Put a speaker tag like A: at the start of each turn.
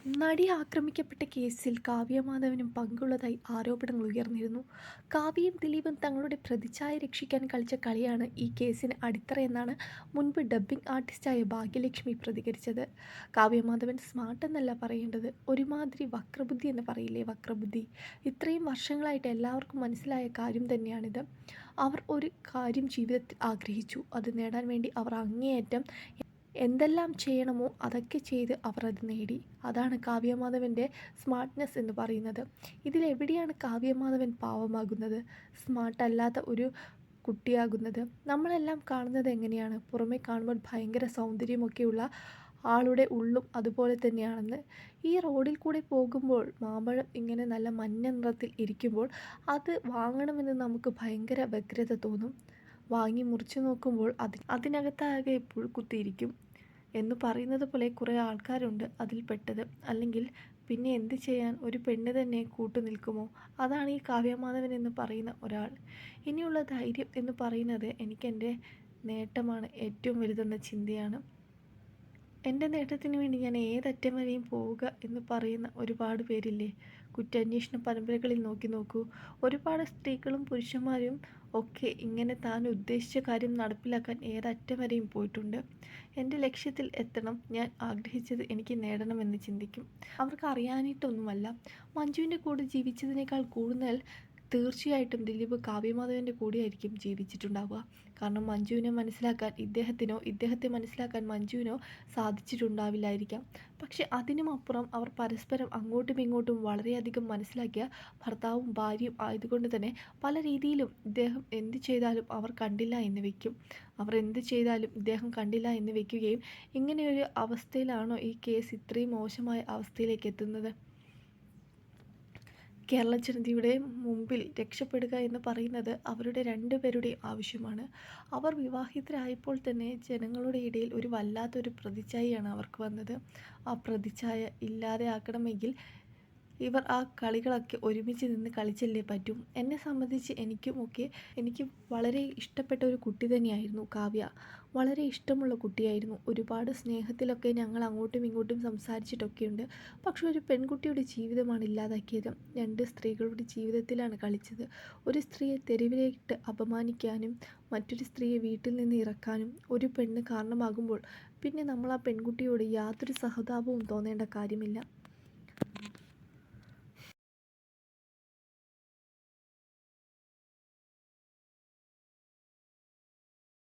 A: നടി ആക്രമിക്കപ്പെട്ട കേസിൽ കാവ്യമാധവനും പങ്കുള്ളതായി ആരോപണങ്ങൾ ഉയർന്നിരുന്നു. കാവ്യയും ദിലീപും തങ്ങളുടെ പ്രതിച്ഛായ രക്ഷിക്കാൻ കളിച്ച കളിയാണ് ഈ കേസിന് അടിത്തറയെന്നാണ് മുൻപ് ഡബ്ബിംഗ് ആർട്ടിസ്റ്റായ ഭാഗ്യലക്ഷ്മി പ്രതികരിച്ചത്. കാവ്യമാധവൻ സ്മാർട്ട് എന്നല്ല പറയേണ്ടത്, ഒരുമാതിരി വക്രബുദ്ധി എന്ന് പറയില്ലേ, വക്രബുദ്ധി. ഇത്രയും വർഷങ്ങളായിട്ട് എല്ലാവർക്കും മനസ്സിലായ കാര്യം തന്നെയാണിത്. അവർ ഒരു കാര്യം ജീവിതത്തിൽ ആഗ്രഹിച്ചു, അത് നേടാൻ വേണ്ടി അവർ അങ്ങേയറ്റം എന്തെല്ലാം ചെയ്യണമോ അതൊക്കെ ചെയ്ത് അവർ അത് നേടി. അതാണ് കാവ്യമാധവൻ്റെ സ്മാർട്ട്നെസ് എന്ന് പറയുന്നത്. ഇതിലെവിടെയാണ് കാവ്യമാധവൻ പാവമാകുന്നത്, സ്മാർട്ടല്ലാത്ത ഒരു കുട്ടിയാകുന്നത്? നമ്മളെല്ലാം കാണുന്നത് എങ്ങനെയാണ്? പുറമെ കാണുമ്പോൾ ഭയങ്കര സൗന്ദര്യമൊക്കെയുള്ള ആളുടെ ഉള്ളും അതുപോലെ തന്നെയാണെന്ന്. ഈ റോഡിൽ കൂടെ പോകുമ്പോൾ മാമ്പഴം ഇങ്ങനെ നല്ല മഞ്ഞ നിറത്തിൽ ഇരിക്കുമ്പോൾ അത് വാങ്ങണമെന്ന് നമുക്ക് ഭയങ്കര വ്യഗ്രത തോന്നും. വാങ്ങി മുറിച്ചു നോക്കുമ്പോൾ അതിനകത്താകെ പുഴുക്കുത്തിയിരിക്കും എന്ന് പറയുന്നത് പോലെ കുറേ ആൾക്കാരുണ്ട് അതിൽ പെട്ടത്. അല്ലെങ്കിൽ പിന്നെ എന്ത് ചെയ്യാൻ, ഒരു പെണ്ണ് തന്നെ കൂട്ടു നിൽക്കുമോ? അതാണ് ഈ കാവ്യമാധവൻ എന്ന് പറയുന്ന ഒരാൾ. ഇനിയുള്ള ധൈര്യം എന്ന് പറയുന്നത് എനിക്കെൻ്റെ നേട്ടമാണ് ഏറ്റവും വലുതെന്ന ചിന്തയാണ്. എൻ്റെ നേട്ടത്തിന് വേണ്ടി ഞാൻ ഏതറ്റം വരെയും പോവുക എന്ന് പറയുന്ന ഒരുപാട് പേരില്ലേ? കുറ്റാന്വേഷണ പരമ്പരകളിൽ നോക്കൂ, ഒരുപാട് സ്ത്രീകളും പുരുഷന്മാരും ഒക്കെ ഇങ്ങനെ താൻ ഉദ്ദേശിച്ച കാര്യം നടപ്പിലാക്കാൻ ഏതറ്റം വരെയും പോയിട്ടുണ്ട്. എൻ്റെ ലക്ഷ്യത്തിൽ എത്തണം, ഞാൻ ആഗ്രഹിച്ചത് എനിക്ക് നേടണമെന്ന് ചിന്തിക്കും. അവർക്ക് അറിയാനിട്ടൊന്നുമല്ല. മഞ്ജുവിൻ്റെ കൂടെ ജീവിച്ചതിനേക്കാൾ കൂടുതൽ തീർച്ചയായിട്ടും ദിലീപ് കാവ്യമാധവൻ്റെ കൂടെയായിരിക്കും ജീവിച്ചിട്ടുണ്ടാവുക. കാരണം മഞ്ജുവിനെ മനസ്സിലാക്കാൻ ഇദ്ദേഹത്തിനോ ഇദ്ദേഹത്തെ മനസ്സിലാക്കാൻ മഞ്ജുവിനോ സാധിച്ചിട്ടുണ്ടാവില്ലായിരിക്കാം. പക്ഷെ അതിനുമപ്പുറം അവർ പരസ്പരം അങ്ങോട്ടും ഇങ്ങോട്ടും വളരെയധികം മനസ്സിലാക്കിയ ഭർത്താവും ഭാര്യയും ആയതുകൊണ്ട് തന്നെ പല രീതിയിലും ഇദ്ദേഹം എന്ത് ചെയ്താലും അവർ കണ്ടില്ല എന്ന് വയ്ക്കും. അവർ എന്ത് ചെയ്താലും ഇദ്ദേഹം കണ്ടില്ല എന്ന് വയ്ക്കുകയും ഇങ്ങനെയൊരു അവസ്ഥയിലാണോ ഈ കേസ് ഇത്രയും മോശമായ അവസ്ഥയിലേക്ക് എത്തുന്നത്? കേരള ജനതയുടെ മുമ്പിൽ രക്ഷപ്പെടുക എന്ന് പറയുന്നത് അവരുടെ രണ്ടുപേരുടെയും ആവശ്യമാണ്. അവർ വിവാഹിതരായപ്പോൾ തന്നെ ജനങ്ങളുടെ ഇടയിൽ ഒരു വല്ലാത്തൊരു പ്രതിച്ഛായയാണ് അവർക്ക് വന്നത്. ആ പ്രതിച്ഛായ ഇല്ലാതെ ആക്കണമെങ്കിൽ ഇവർ ആ കളികളൊക്കെ ഒരുമിച്ച് നിന്ന് കളിച്ചല്ലേ പറ്റൂ. എന്നെ സംബന്ധിച്ച് എനിക്ക് വളരെ ഇഷ്ടപ്പെട്ട ഒരു കുട്ടി തന്നെയായിരുന്നു കാവ്യ. വളരെ ഇഷ്ടമുള്ള കുട്ടിയായിരുന്നു. ഒരുപാട് സ്നേഹത്തിലൊക്കെ ഞങ്ങൾ അങ്ങോട്ടും ഇങ്ങോട്ടും സംസാരിച്ചിട്ടൊക്കെയുണ്ട്. പക്ഷെ ഒരു പെൺകുട്ടിയുടെ ജീവിതമാണ് ഇല്ലാതാക്കിയത്. രണ്ട് സ്ത്രീകളുടെ ജീവിതത്തിലാണ് കളിച്ചത്. ഒരു സ്ത്രീയെ തെരുവിലേക്കിട്ട് അപമാനിക്കാനും മറ്റൊരു സ്ത്രീയെ വീട്ടിൽ നിന്ന് ഇറക്കാനും ഒരു പെണ്ണ് കാരണമാകുമ്പോൾ പിന്നെ നമ്മൾ ആ പെൺകുട്ടിയോട് യാതൊരു സഹതാപവും തോന്നേണ്ട കാര്യമില്ല.